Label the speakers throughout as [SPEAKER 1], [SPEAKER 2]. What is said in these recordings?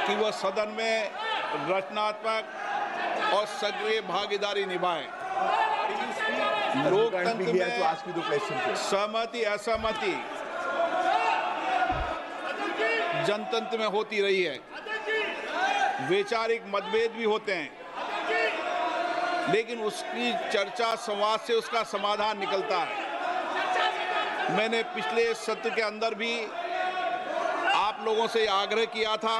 [SPEAKER 1] कि वह सदन में रचनात्मक और सक्रिय भागीदारी निभाए। लोकतंत्र में सहमति असहमति जनतंत्र में होती रही है, वैचारिक मतभेद भी होते हैं, लेकिन उसकी चर्चा संवाद से उसका समाधान निकलता है। मैंने पिछले सत्र के अंदर भी आप लोगों से आग्रह किया था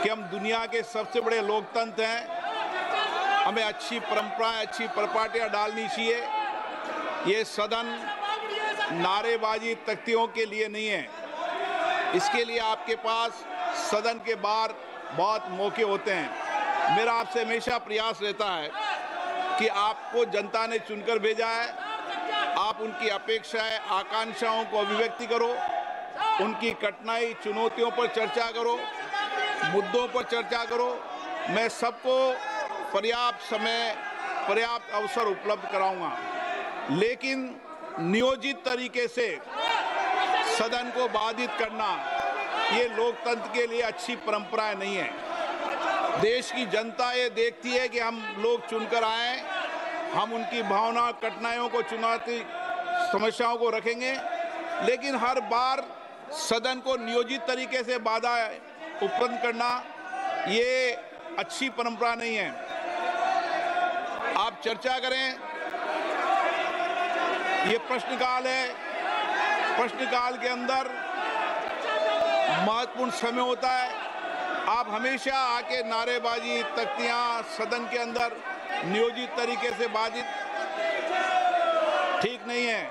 [SPEAKER 1] कि हम दुनिया के सबसे बड़े लोकतंत्र हैं, हमें अच्छी परंपराएं, अच्छी परिपाटियां डालनी चाहिए। ये सदन नारेबाजी तख्तियों के लिए नहीं है। इसके लिए आपके पास सदन के बाहर बहुत मौके होते हैं। मेरा आपसे हमेशा प्रयास रहता है कि आपको जनता ने चुनकर भेजा है, आप उनकी अपेक्षाएं, आकांक्षाओं को अभिव्यक्ति करो, उनकी कठिनाई, चुनौतियों पर चर्चा करो, मुद्दों पर चर्चा करो। मैं सबको पर्याप्त समय, पर्याप्त अवसर उपलब्ध कराऊंगा, लेकिन नियोजित तरीके से सदन को बाधित करना ये लोकतंत्र के लिए अच्छी परंपरा नहीं है। देश की जनता ये देखती है कि हम लोग चुनकर आए, हम उनकी भावना, कठिनाइयों को, चुनौती, समस्याओं को रखेंगे, लेकिन हर बार सदन को नियोजित तरीके से बाधा उत्पन्न करना ये अच्छी परंपरा नहीं है। आप चर्चा करें, ये प्रश्नकाल है, प्रश्नकाल के अंदर महत्वपूर्ण समय होता है। आप हमेशा आके नारेबाजी, तख्तियां सदन के अंदर नियोजित तरीके से बाधित, ठीक नहीं है।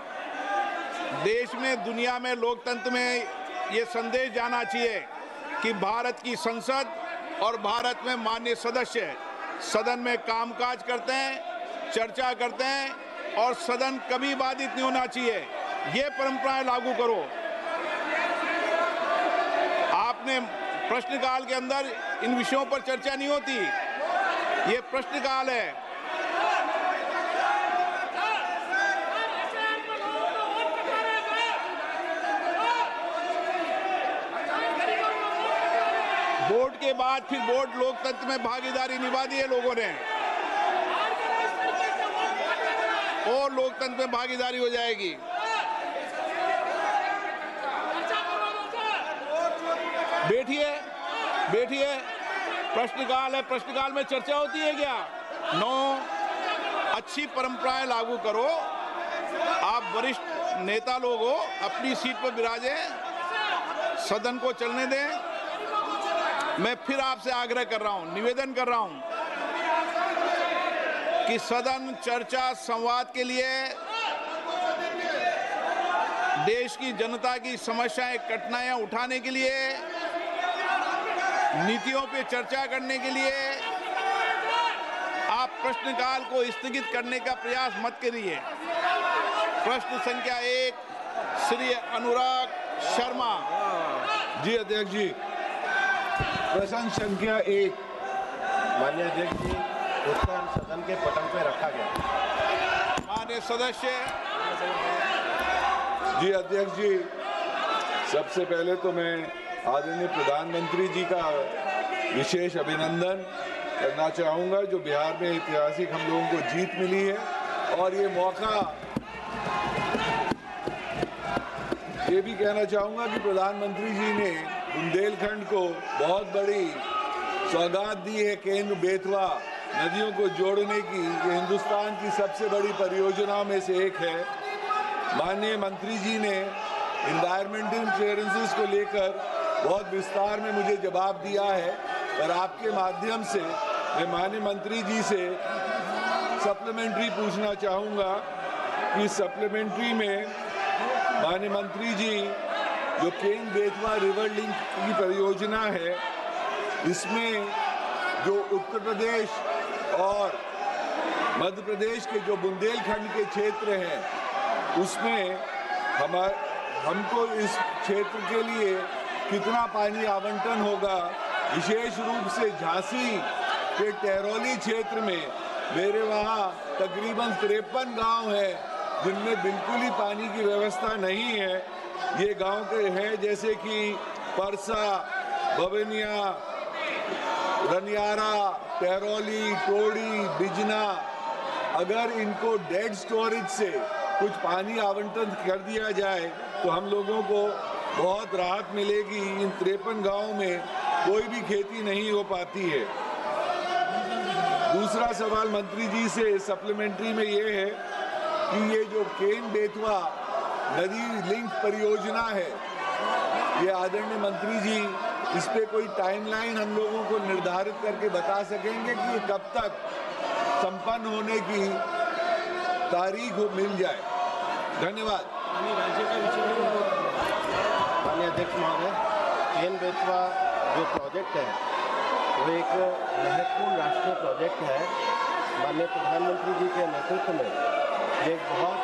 [SPEAKER 1] देश में, दुनिया में, लोकतंत्र में ये संदेश जाना चाहिए कि भारत की संसद और भारत में माननीय सदस्य सदन में कामकाज करते हैं, चर्चा करते हैं और सदन कभी बाधित नहीं होना चाहिए। ये परंपराएं लागू करो। आपने प्रश्नकाल के अंदर इन विषयों पर चर्चा नहीं होती, ये प्रश्नकाल है। वोट के बाद फिर वोट लोकतंत्र में भागीदारी निभा दी है लोगों ने, और लोकतंत्र में भागीदारी हो जाएगी। बैठिए, बैठिए, प्रश्नकाल है, प्रश्नकाल में चर्चा होती है क्या? नो, अच्छी परंपराएं लागू करो। आप वरिष्ठ नेता लोग हो, अपनी सीट पर विराजे, सदन को चलने दें। मैं फिर आपसे आग्रह कर रहा हूं, निवेदन कर रहा हूं कि सदन चर्चा संवाद के लिए, देश की जनता की समस्याएं, कठिनाइयां उठाने के लिए, नीतियों पे चर्चा करने के लिए आप प्रश्नकाल को स्थगित करने का प्रयास मत करिए। प्रश्न संख्या 1 श्री अनुराग शर्मा।
[SPEAKER 2] जी अध्यक्ष जी, प्रश्न संख्या 1
[SPEAKER 3] माननीय अध्यक्ष जी, उत्तर सदन के पटल पे रखा गया।
[SPEAKER 1] माननीय सदस्य।
[SPEAKER 2] जी अध्यक्ष जी, सबसे पहले तो मैं आदरणीय प्रधानमंत्री जी का विशेष अभिनंदन करना चाहूँगा, जो बिहार में ऐतिहासिक हम लोगों को जीत मिली है। और ये मौका ये भी कहना चाहूँगा कि प्रधानमंत्री जी ने बुंदेलखंड को बहुत बड़ी सौगात दी है। केंद्र बेतवा नदियों को जोड़ने की ये हिंदुस्तान की सबसे बड़ी परियोजनाओं में से एक है। माननीय मंत्री जी ने इन्वायरमेंटल क्लियरेंसेस को लेकर बहुत विस्तार में मुझे जवाब दिया है, पर आपके माध्यम से मैं माननीय मंत्री जी से सप्लीमेंट्री पूछना चाहूँगा कि सप्लीमेंट्री में माननीय मंत्री जी जो केन बेतवा रिवर लिंक की परियोजना है, इसमें जो उत्तर प्रदेश और मध्य प्रदेश के जो बुंदेलखंड के क्षेत्र हैं, उसमें हमको इस क्षेत्र के लिए कितना पानी आवंटन होगा। विशेष रूप से झांसी के टहरौली क्षेत्र में मेरे वहाँ तकरीबन 53 गांव हैं जिनमें बिल्कुल ही पानी की व्यवस्था नहीं है। ये गांव के हैं जैसे कि परसा, बवेनिया, रनियारा, टहरौली, टोड़ी, बिजना, अगर इनको डेड स्टोरेज से कुछ पानी आवंटन कर दिया जाए तो हम लोगों को बहुत राहत मिलेगी। इन 53 गांवों में कोई भी खेती नहीं हो पाती है। दूसरा सवाल मंत्री जी से सप्लीमेंट्री में ये है कि ये जो केन बेतवा नदी लिंक परियोजना है, ये आदरणीय मंत्री जी इस पे कोई टाइमलाइन हम लोगों को निर्धारित करके बता सकेंगे कि ये कब तक संपन्न होने की तारीख मिल जाए? धन्यवाद।
[SPEAKER 3] माननीय अध्यक्ष महोदय, केन बेतवा जो प्रोजेक्ट है वो एक महत्वपूर्ण राष्ट्रीय प्रोजेक्ट है। माननीय प्रधानमंत्री जी के नेतृत्व में ये एक बहुत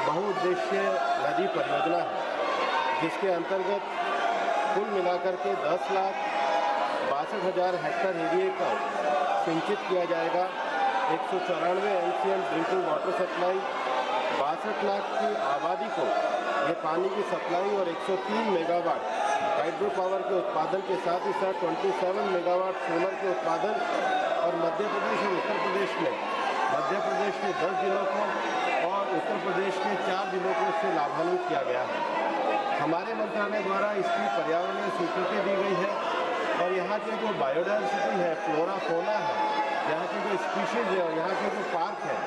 [SPEAKER 3] बहुउद्देश्य नदी परियोजना है, जिसके अंतर्गत कुल मिलाकर के 10,62,000 हेक्टेयर एरिया का सिंचित किया जाएगा। 194 MCM drinking water supply, 62 lakh की आबादी को ये पानी की सप्लाई और 103 मेगावाट हाइड्रो पावर के उत्पादन के साथ ही साथ 27 मेगावाट सोलर के उत्पादन और मध्य प्रदेश और उत्तर प्रदेश में 10 जिलों को और उत्तर प्रदेश के 4 जिलों को इससे लाभान्वित किया गया है। हमारे मंत्रालय द्वारा इसकी पर्यावरणीय स्वीकृति दी गई है और यहाँ के जो बायोडाइवर्सिटी है, फ्लोरा फोना है, यहाँ के जो स्पीशीज है और यहाँ के जो पार्क है,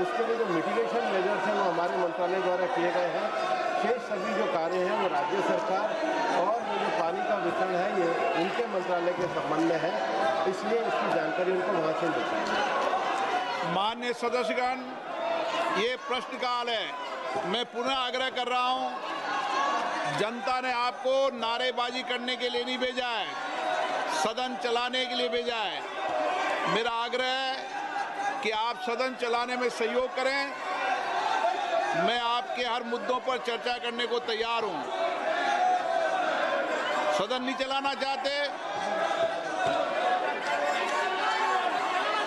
[SPEAKER 3] उसके लिए जो मिटिगेशन मेजर्स हैं वो हमारे मंत्रालय द्वारा किए गए हैं। शेष सभी जो कार्य हैं वो राज्य सरकार और ये जो पानी का वितरण है ये उनके मंत्रालय के संबंध में है, इसलिए इसकी जानकारी उनको वहाँ से मिलती है।
[SPEAKER 1] माननीय सदस्यगण, ये प्रश्नकाल है। मैं पुनः आग्रह कर रहा हूँ, जनता ने आपको नारेबाजी करने के लिए नहीं भेजा है, सदन चलाने के लिए भेजा है। मेरा आग्रह है कि आप सदन चलाने में सहयोग करें। मैं आपके हर मुद्दों पर चर्चा करने को तैयार हूं। सदन नहीं चलाना चाहते,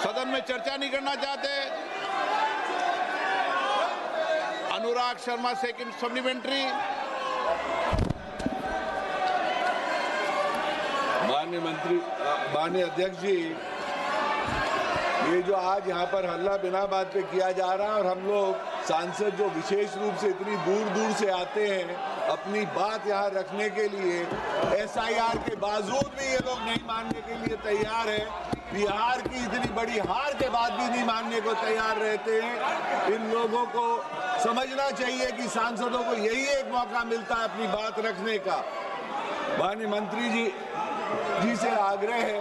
[SPEAKER 1] सदन में चर्चा नहीं करना चाहते, अनुराग शर्मा सेकंड सप्लीमेंट्री।
[SPEAKER 2] माननीय अध्यक्ष जी, ये जो आज यहाँ पर हल्ला बिना बात पे किया जा रहा है और हम लोग सांसद जो विशेष रूप से इतनी दूर दूर से आते हैं अपनी बात यहाँ रखने के लिए, SIR के बावजूद भी ये लोग नहीं मानने के लिए तैयार है। बिहार की इतनी बड़ी हार के बाद भी नहीं मानने को तैयार रहते हैं। इन लोगों को समझना चाहिए कि सांसदों को यही एक मौका मिलता है अपनी बात रखने का। माननीय मंत्री जी से आग्रह है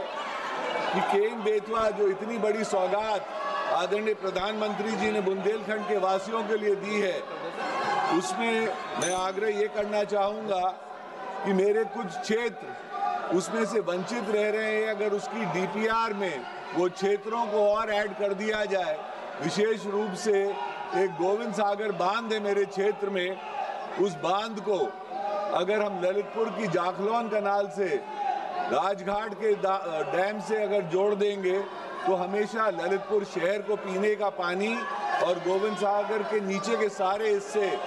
[SPEAKER 2] कि केन बेतवा जो इतनी बड़ी सौगात आदरणीय प्रधानमंत्री जी ने बुंदेलखंड के वासियों के लिए दी है, उसमें मैं आग्रह ये करना चाहूँगा कि मेरे कुछ क्षेत्र उसमें से वंचित रह रहे हैं, अगर उसकी DPR में वो क्षेत्रों को और ऐड कर दिया जाए। विशेष रूप से एक गोविंद सागर बांध है मेरे क्षेत्र में, उस बांध को अगर हम ललितपुर की जाखलौन कनाल से राजघाट के डैम से अगर जोड़ देंगे तो हमेशा ललितपुर शहर को पीने का पानी और गोविंद सागर के नीचे के सारे हिस्से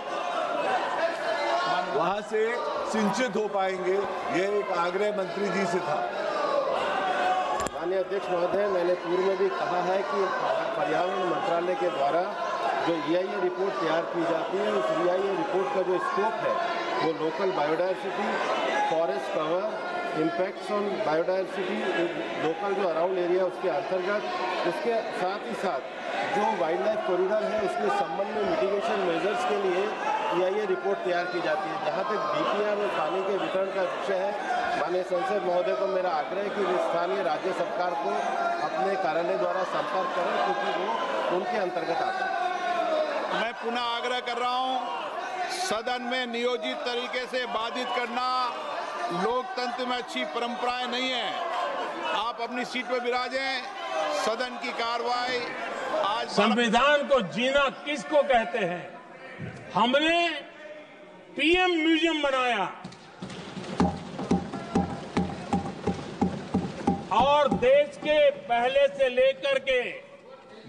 [SPEAKER 2] वहां से सिंचित हो पाएंगे। यह एक आग्रह मंत्री जी से था।
[SPEAKER 3] माननीय अध्यक्ष महोदय, मैंने पूर्व में भी कहा है कि पर्यावरण मंत्रालय के द्वारा जो EIA रिपोर्ट तैयार की जाती है, उस EIA रिपोर्ट का जो स्कोप है वो local biodiversity, forest cover, impacts on biodiversity, local जो अराउंड एरिया उसके अंतर्गत, उसके साथ ही साथ जो वाइल्ड लाइफ कॉरिडोर है उसके संबंध में मिटिगेशन मेजर्स के लिए EIA रिपोर्ट तैयार की जाती है। जहाँ तक DPR और पानी के वितरण का विषय है, माननीय संसद महोदय को मेरा आग्रह है कि वे स्थानीय राज्य सरकार को अपने कार्यालय द्वारा संपर्क करें, क्योंकि वो उनके अंतर्गत आता है।
[SPEAKER 1] मैं पुनः आग्रह कर रहा हूँ, सदन में नियोजित तरीके से बाधित करना लोकतंत्र में अच्छी परंपराएं नहीं है। आप अपनी सीट पर विराजें। सदन की कार्रवाई आज
[SPEAKER 4] संविधान को जीना किसको कहते हैं? हमने PM म्यूजियम बनाया और देश के पहले से लेकर के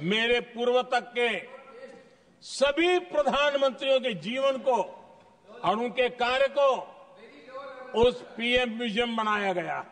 [SPEAKER 4] मेरे पूर्व तक के सभी प्रधानमंत्रियों के जीवन को और उनके कार्य को उस पीएम म्यूजियम बनाया गया है।